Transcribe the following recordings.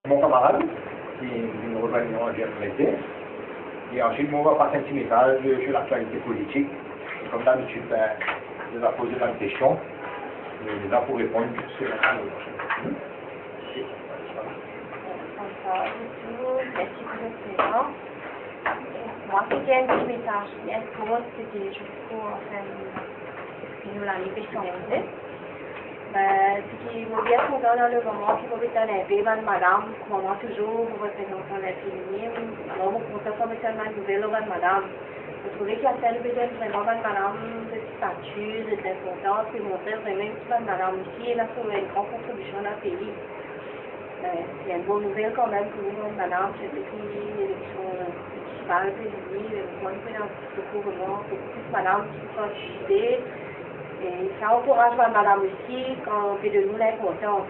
Mon camarade, qui nous rejoignera en GMLT. Et ensuite, on va passer un petit message sur l'actualité politique. Et comme d'habitude, je vais poser la question. Et je vais pour répondre sur la semaine prochaine. Bonsoir à tous, merci pour votre présence. Moi, c'était un petit message. Pour moi, c'était juste pour exprimer la question. Ce qui m'a bien content dans le moment qui m'a été enlevé, madame, comment toujours, vous représentant la féminine, alors vous comptez comme seulement nouvelle, madame. Je trouvais qu'il y a tellement besoin vraiment madame de statut, d'importance, et montrer vraiment que madame aussi, elle a fait une grande contribution dans le pays. C'est une bonne nouvelle quand même pour nous, madame, c'est depuis l'élection municipale, moi, je fais un gouvernement, c'est plus madame qui peut participer. Et ça encourage madame aussi quand on fait de nous l'importance.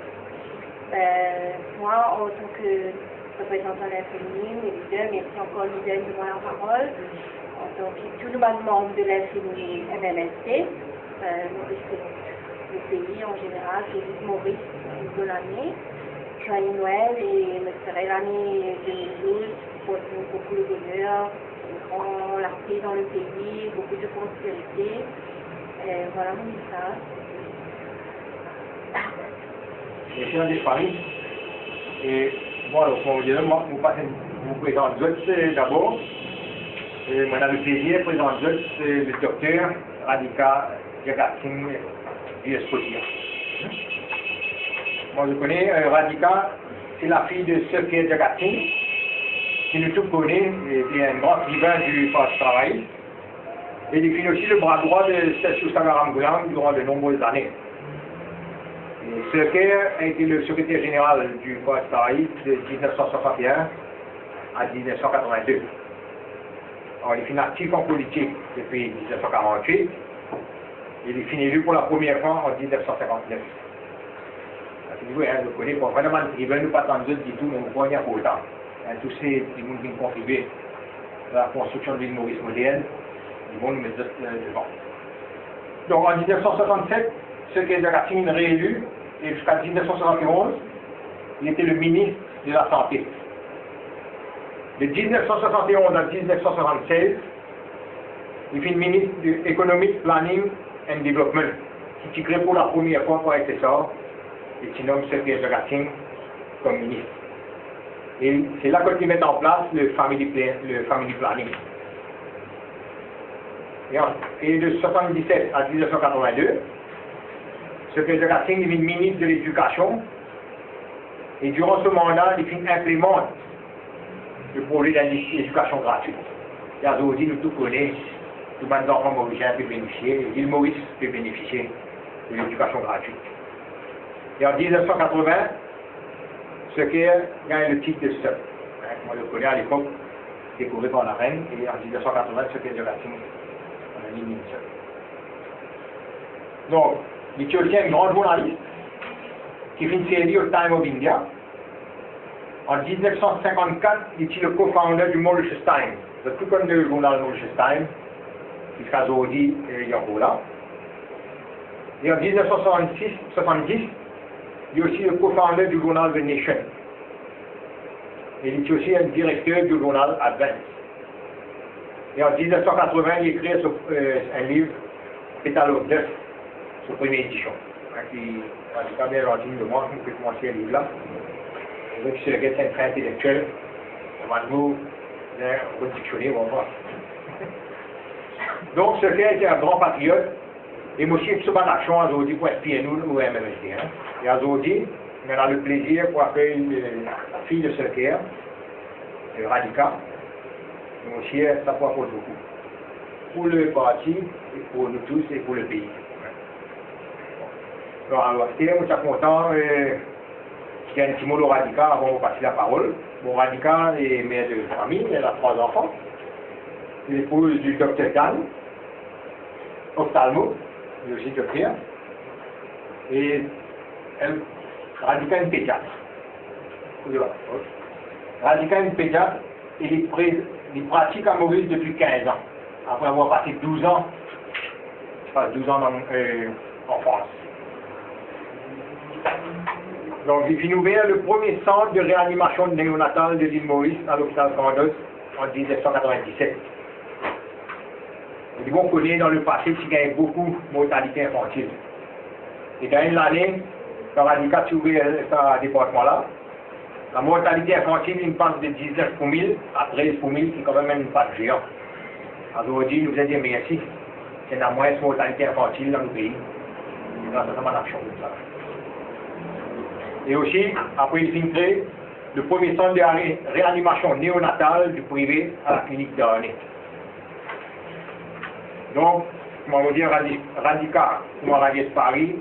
Moi, en tant que représentant de la féminine, et leader, merci encore leader de la parole, en tant que tout le monde membre de la féminine MMST, Maurice, le pays en général, c'est juste Maurice de l'année. Joyeux Noël et me serait l'année 2012 pour beaucoup de bonheur, une grande clarté dans le pays, beaucoup de prospérité. Voilà mon message. Merci André Paris. Et bon, alors, comme vous dites, moi, vous présente d'abord. Moi, on a le plaisir de présenter le docteur Radhika Jagatsingh du Espoir. Moi, je connais Radhika, c'est la fille de Sekir Jagatsingh, qui nous tous connaît, et un grand écrivain du Parti travail. Et il fut aussi le bras droit de Seshu Sagaram Goulam durant de nombreuses années. Sekir a été le secrétaire général du Parti travail de 1961 à 1982. Alors, il fut actif en politique depuis 1948. Il est élu pour la première fois en 1959. Vous connaissez, pour vraiment écrivain, nous pas tant de du tout, mais on voit bien pour autant. Tous ces gens qui ont contribué à la construction de l'île Maurice moderne, ils vont nous mettre devant. Donc en 1967, Sekir Jagatsingh est réélu, et jusqu'à 1971, il était le ministre de la Santé. De 1971 à 1976, il fut ministre de Economic Planning and Development, qui créé pour la première fois pour SSR, et qui nomme Sekir Jagatsingh comme ministre. Et c'est là qu'ils mettent en place le family planning. Et de 1977 à 1982, Sekir Jagatsingh est ministre de l'Éducation. Et durant ce mandat, il implémente le projet d'éducation gratuite. Et aujourd'hui, nous tous connaissons, tout le monde d'enfants mauriciens peut bénéficier, l'île Maurice peut bénéficier de l'éducation gratuite. Et en 1980, Sekir gagne le titre de seul. Moi, je le connais à l'époque, découvert par la reine, et en 1980, Sekir Jagatsingh on a mis une seule. Donc, il est aussi un grand journaliste qui fait une série au Time of India. En 1954, il est le co-founder du Mauritius Times. Vous avez tout connu le journal Mauritius Times, jusqu'à aujourd'hui, il y a là. Et en 1970, il est aussi le co-founder du journal The Nation. Et il est aussi un directeur du journal Advance. Et en 1980, il écrit un livre, Pétale of Death, sa première édition. Qui a bien gentil de moi, je peux commencer ce livre-là. Donc, c'est un trait intellectuel. On va nous redictionner, on va voir. Donc, ce fait était un grand patriote. Et moi aussi, je suis en action aujourd'hui pour espionner nous ou MMST. Et aujourd'hui, on a le plaisir pour accueillir la fille de Sekir, Radhika. Moi aussi, ça peut apporter beaucoup. Pour le parti, et pour nous tous et pour le pays. Donc, alors, je suis content. Il y a un petit mot de Radhika avant de passer la parole. Bon, Radhika est mère de famille, elle a 3 enfants. L'épouse du docteur Dan, ophtalmo, il est aussi docteur. Et Radhika est une pédiatre. Radhika est une pédiatre et il pratique à Maurice depuis 15 ans. Après avoir passé 12 ans, en France. Donc, il finit ouvert le premier centre de réanimation néonatale de l'île Maurice à l'hôpital Candos en 1997. Et on connaît dans le passé qu'il y a eu beaucoup de mortalité infantile. Et dans l'année, quand Radica a ouvert ce département-là, la mortalité infantile, il passe de 19 pour 1000 à 13 pour 1000, qui est quand même une patte géante. Alors aujourd'hui, nous allons dire merci. C'est la moindre mortalité infantile dans le pays. Et grâce à ça, on action comme ça. Et aussi, après il finit créé le premier centre de réanimation néonatale du privé à la clinique de René. Donc, comment on dit, Radica, comment on dit Paris,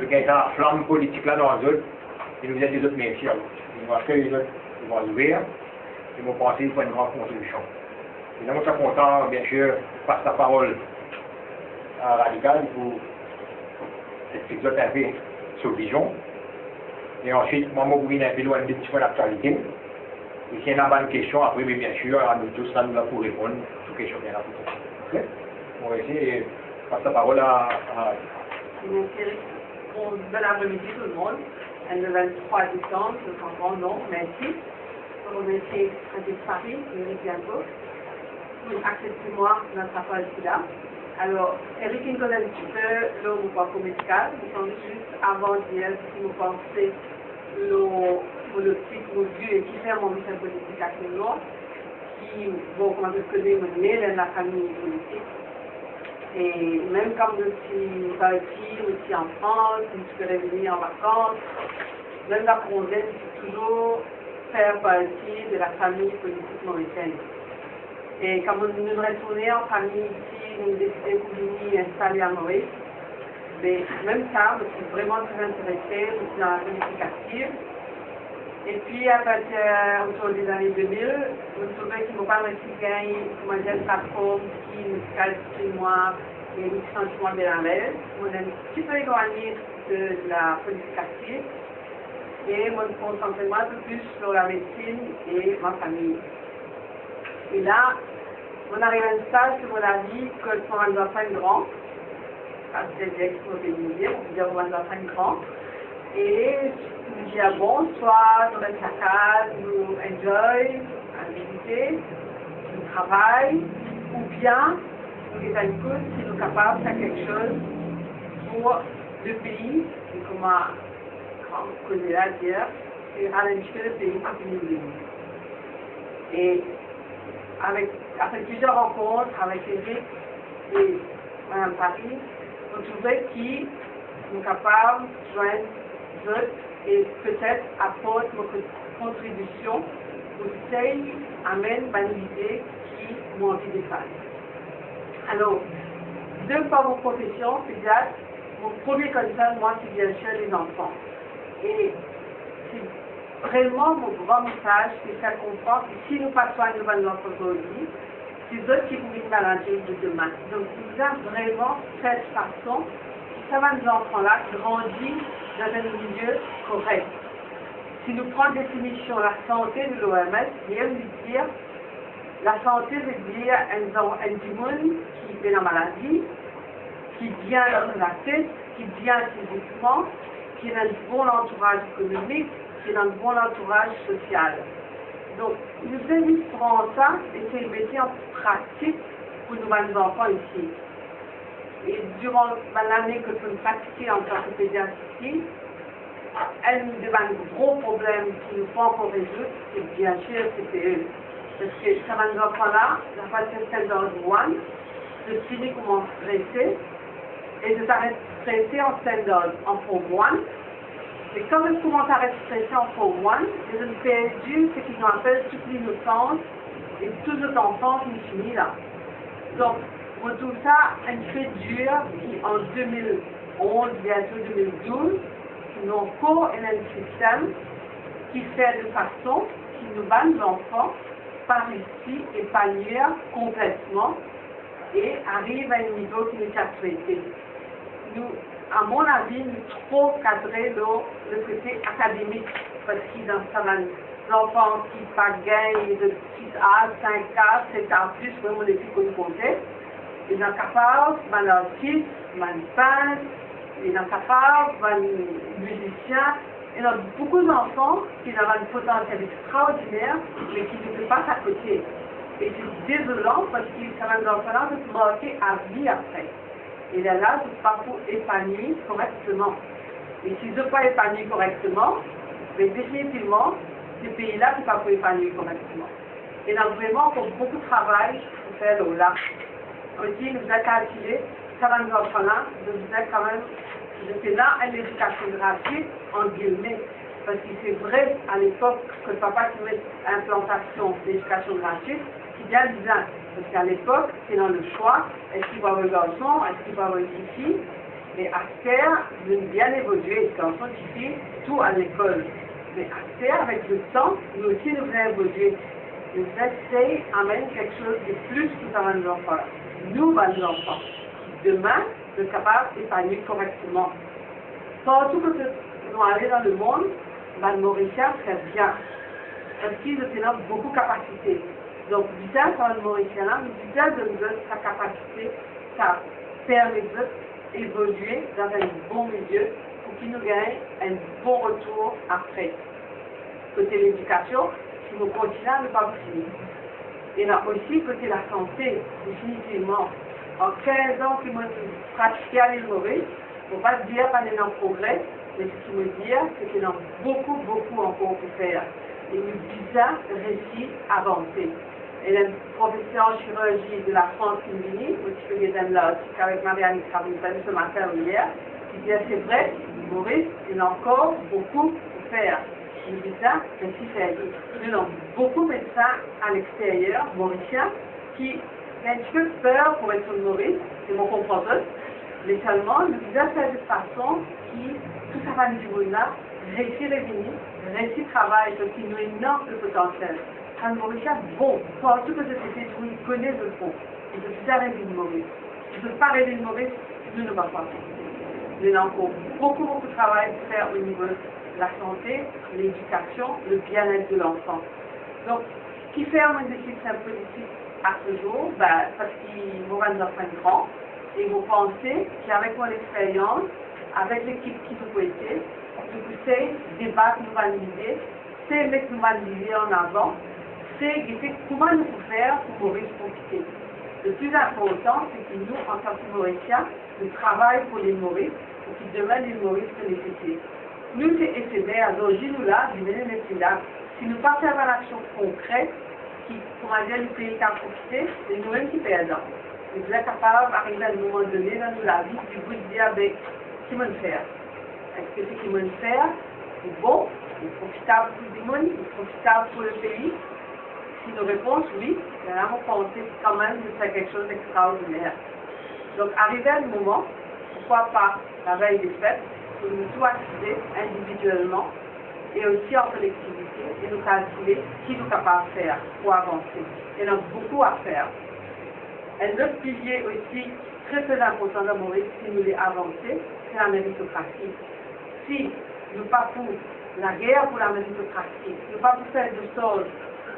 il y a la flamme politique là dans les autres, et nous avons des autres merci. Ils vont acheter les autres, ils vont ouvrir, ils vont penser pour une grande contribution. Et donc, je suis content, bien sûr, de passer la parole à Radical pour expliquer un peu sur vision. Et ensuite, moi, je vais un peu loin des petits points d'actualité. Et s'il y a une bonne question, après, bien sûr, à nous tous, là, nous allons répondre aux questions bien là. Ok? On va essayer de passer la parole à Merci. Bon après-midi tout le monde. Le 23 décembre, je suis en grand nombre, merci. Je remercie Radio Paris, Eric bientôt, pour accepter moi notre appel là. Alors, Eric, il connaît un petit peu le parcours médical. Il semble juste avant d'hier, si vous pensez le petit module qui fait mon mission politique à Kénois, qui, bon, comment je connais, me met dans la famille politique. Et même quand je suis partie aussi en France, je suis revenue en vacances, même la province, c'est toujours faire partie de la famille politique mauricienne. Et quand nous nous retournons en famille ici, nous décidons de venir installer à Maurice, mais même ça, je suis vraiment très intéressée aussi dans la politique active. Et puis, à partir autour des années 2000, je trouvais qu'il ne faut pas recycler, comment dire, une plateforme qui nous calme chez moi et nous sentiments bien à l'aise. On est un petit peu éloigné de la politique active et on me concentre un peu plus sur la médecine et ma famille. Et là, on arrive à un stade où on a dit que on doit faire grand, parce que c'est ex-mobilisé, on peut dire qu'on doit faire grand. Et je dis bon, soit dans la cascade, nous enjoy, à visiter, nous travail, ou bien nous les écoute si nous sommes capables de faire quelque chose pour le pays, et comme on connaît là dire, c'est ralentir le pays pour nous vivre. Et après plusieurs rencontres avec Eric et Mme Paris, on trouvait qu'ils sont capables de joindre et peut-être apporter notre contribution pour essayer d'amener une idée qui m'ont envie de faire. Alors, de par mon profession, pédiatre, mon premier concern, moi, c'est bien sûr les enfants. Et c'est vraiment mon grand message, c'est faire comprendre que si nous passons à une nouvelle enfant aujourd'hui, c'est eux qui vont être maladies de demain. Donc, il y a vraiment cette façon, ça va nos enfants-là grandir dans un milieu correct. Si nous prenons définition la santé de l'OMS, il veut dire la santé veut dire un monde qui est dans la maladie, qui vient dans la tête, qui vient physiquement, qui est dans un bon entourage économique, qui est dans un bon entourage social. Donc, nous devons juste prendre ça et essayer de mettre en pratique pour nos enfants ici. Et durant l'année que je pratiquais en tant que pédiatre ici, un des gros problèmes qui nous faut encore résoudre, c'est bien sûr CPE. Parce que ça va nous apprendre là, la phase standard 1, de finir comment stresser, et de s'arrêter stresser en standard en form 1. Et quand on commence à rester stressé en form 1, ils ont perdu ce qu'ils appellent toute l'innocence et toute notre enfance qui finit là. Donc, on trouve ça un fait dur qui en 2011, bientôt 2012, qui n'ont encore un système qui fait de façon qui nous bat nos enfants par ici épanouir complètement et arrive à un niveau qui nous a traité. Nous, à mon avis, nous trop cadrer le côté académique parce que dans ça, l'enfant qui gagne de 6A, 5A, 7A+, vraiment les filles qu'on comptait, ils sont capables, un artiste, un peintre, ils sont capables, un musicien, Il y a beaucoup d'enfants qui ont un potentiel extraordinaire, mais qui ne se passent à côté. Et c'est désolant parce que certains enfants vont se marquer à vie après. Et là, je ne suis pas pour épanouir correctement. Et si je ne suis pas épanoui correctement, mais définitivement, ce pays-là, c'est pas pour épanouir correctement. Et donc vraiment, il faut beaucoup de travail pour faire là. Aussi, nous avons calculé, certains enfants-là, nous avons quand même, j'étais là à l'éducation gratuite, en guillemets. Parce que c'est vrai, à l'époque, que le papa qui met implantation d'éducation gratuite, c'est bien bizarre. Parce qu'à l'époque, c'est dans le choix, est-ce qu'il va avoir un garçon, est-ce qu'il va avoir une fille. Mais à terre, nous avons bien évolué, garçon qui fait tout à l'école. Mais à terre, avec le temps, nous aussi nous avons évolué. Nous essayons d'amener quelque chose de plus que ça va nous en faire. Nous, les enfants, demain, nous sommes capables d'épanouir correctement. Partout que nous allons dans le monde, les Mauriciens très bien. Parce qu'ils ont beaucoup de capacités. Donc, visage dans le Mauricien, le visage de nous donne sa capacité, ça permet d'évoluer dans un bon milieu pour qu'ils nous gagnent un bon retour après. Côté l'éducation, si nous continuons, nous ne pas finir. Et là aussi, côté la santé, définitivement, en 15 ans que nous pratiquons à l'île Maurice, il ne faut pas dire qu'on est en progrès, mais ce qui me dit, c'est qu'il y a beaucoup encore pour faire. Et nous disons réussir à avancer. Et le professeur en chirurgie de la France qui est venu, M. Guéden-là, avec Marianne Cravin ce matin ou hier, qui dit c'est vrai, Maurice, il y a encore beaucoup pour faire. Nous disons réussir à faire. Nous avons beaucoup de médecins à l'extérieur, mauriciens, qui ont un petit peu peur pour être Maurice, c'est mon compreneur, mais seulement nous disons faire de façon qui, tout ça va nous là, réussir à venir, réussir à travailler, parce qu'il nous a énorme de potentiel. Un Mauricien bon, pour toute la société, tout le monde connaît le fond. Il ne peut pas rêver de Maurice. Il ne peut pas rêver de Maurice, nous ne va pas. Il y a encore beaucoup de travail à faire au niveau de la santé, l'éducation, le bien-être de l'enfant. Donc, ce qui fait un déficit un peu difficile à ce jour, parce qu'ils vont rendre enfants grands, et vous pensez qu'avec mon expérience, avec l'équipe qui vous pouvez, je vous sais débattre, nous valider, c'est mettre nous valider en avant, c'est comment nous pouvons faire pour Maurice profiter. Le plus important, c'est que nous, en tant que Mauriciens, nous travaillons pour les Maurices, pour qu'ils deviennent les Maurices bénéficiés. Nous, c'est éphémère, donc nous là, je vais les là. Si nous pas faire une action concrète, qui, comment dire, le pays qui a profité, c'est nous-mêmes qui perdons. Nous sommes capables d'arriver à un moment donné dans la vie, du bout de dire, qui me faire? Est-ce que c'est qui me faire? C'est bon, c'est profitable pour le monde, c'est profitable pour le pays. Si nous répondons oui, là, on pense quand même de faire quelque chose d'extraordinaire. Donc, arrivé à un moment, pourquoi pas la veille des fêtes, pour nous tout activer individuellement et aussi en collectivité et nous calculer ce qui nous est capable de faire pour avancer. Il y en a beaucoup à faire. Un autre pilier aussi très important dans Maurice, si nous voulons avancer, c'est la méritocratie. Si nous ne pas pour la guerre pour la méritocratie, nous ne pas pour faire de choses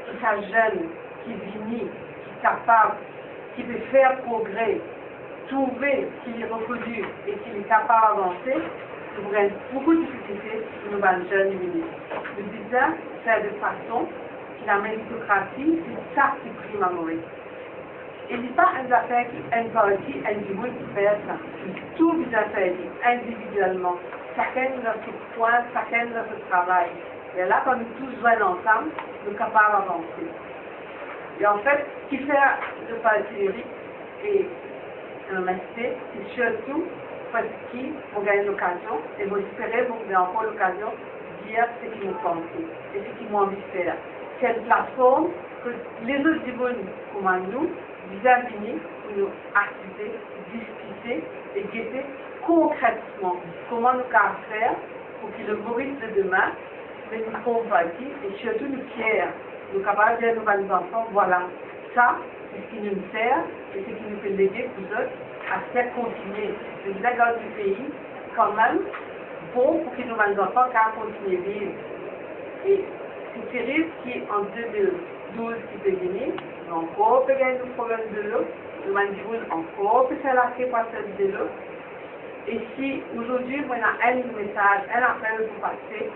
qui sont jeunes, qui vignent, qui sont capables, qui peuvent faire progrès, trouver ce qui est reconnu et qui est capable d'avancer, nous aurons beaucoup de difficultés pour nous les jeunes ministres. Nous disons faire de façon que la méritocratie, c'est ça qui prime à Maurice. Il n'y a pas une affaire qui est un parti individuel qui fait ça. Tout les affaires individuellement. Chacun dans son point, chacun dans son travail. Et là, quand nous tous jouons ensemble, nous sommes capables d'avancer. Et en fait, ce qui fait le parti lyrique et l'honnêteté, c'est surtout parce qu'on gagne l'occasion, et vous espérez que vous avez encore l'occasion de dire ce qui nous pensent et ce qui m'ont envie de faire. C'est une plateforme que les autres divines comme nous, vis-à-vis pour nous activer, discuter et guetter concrètement comment nous pouvons faire pour que le Maurice de demain nous convaincu et surtout nous fiers. Nous sommes capables de dire à nos enfants, voilà, ça, c'est ce qui nous sert et ce qui nous fait léguer pour eux à faire continuer. Le dégât du pays, quand même, bon pour que nos enfants puissent continuer à vivre. Et c'est terrible qu'en 2012, qui peut venir, nous encore peut gagner le problème de l'eau, nous mangeons encore peut faire la pour celle de l'eau. Et si aujourd'hui, on a un message, un appel pour passer,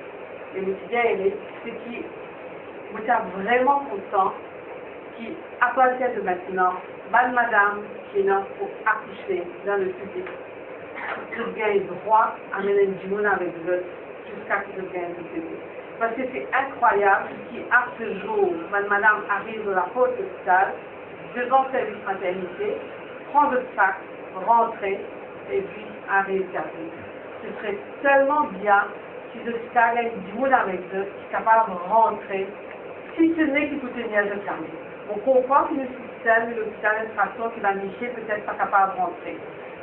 et je bien aimé, c'est qui vous êtes vraiment content, qui, à partir de maintenant, bonne madame qui est là pour accoucher dans le public, qui gagne droit à mener du monde avec eux jusqu'à ce que gagne le public. Parce que c'est incroyable qu'à ce jour, madame arrive de la porte de l'hôpital, devant le service maternité, prend le sac, rentrer, et puis arrive à vie. Ce serait tellement bien si l'hôpital a du monde avec eux, qui est capable de rentrer, si ce n'est qu'il peut tenir le fermé. On comprend que le système, l'hôpital d'infraction qui va nicher, peut-être pas capable de rentrer.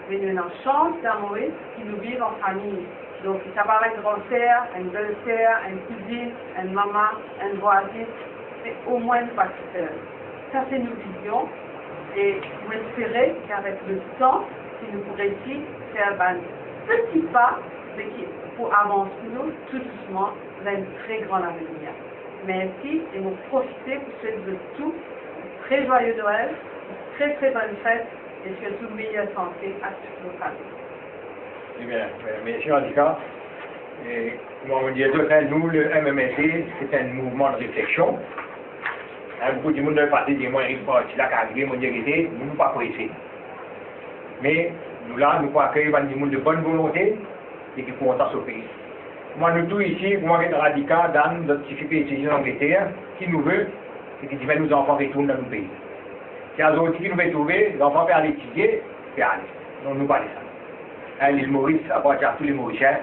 Mais nous avons chance d'amour qui nous vivent en famille. Donc, il capable d'être une grand-sœur, une belle-sœur, une cousine, une maman, une voisine, c'est au moins une partie seule. Ça, c'est nos visions. Et vous espérez qu'avec le temps, si nous pourrons ici faire un petit pas, mais qui, pour avancer nous, tout doucement, vers une très grande avenir. Merci et vous profitez pour souhaiter tout. Très joyeux Noël, très très bonne fête et surtout meilleure santé à toutes vos familles. Eh bien, messieurs, en tout cas, comme on dit, nous, le MMSD, c'est un mouvement de réflexion. Beaucoup de monde de parti des moyens de la carrière, nous ne sommes pas pressés. Mais nous là, nous pouvons accueillir des gens de bonne volonté et qui pourront s'en sauver. Moi, nous tous ici, moi, je suis radical dans notre difficulté en Angleterre, qui nous veut, et qui dit que nos enfants retournent dans nos pays. Si les autres qui nous veulent trouver, les enfants peuvent aller étudier, puis aller. Donc, nous parlons de ça. L'île Maurice, à part tous les Mauriciens,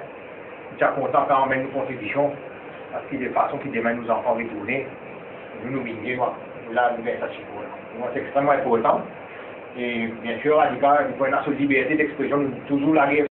nous sommes contents quand on met nos contributions, parce qu'il y a des façons qui demandent nos enfants retourner. Nous minons, là, nous mettons ça sur nous. C'est extrêmement important. Et bien sûr, radical, nous prenons notre liberté d'expression, nous toujours la guerre.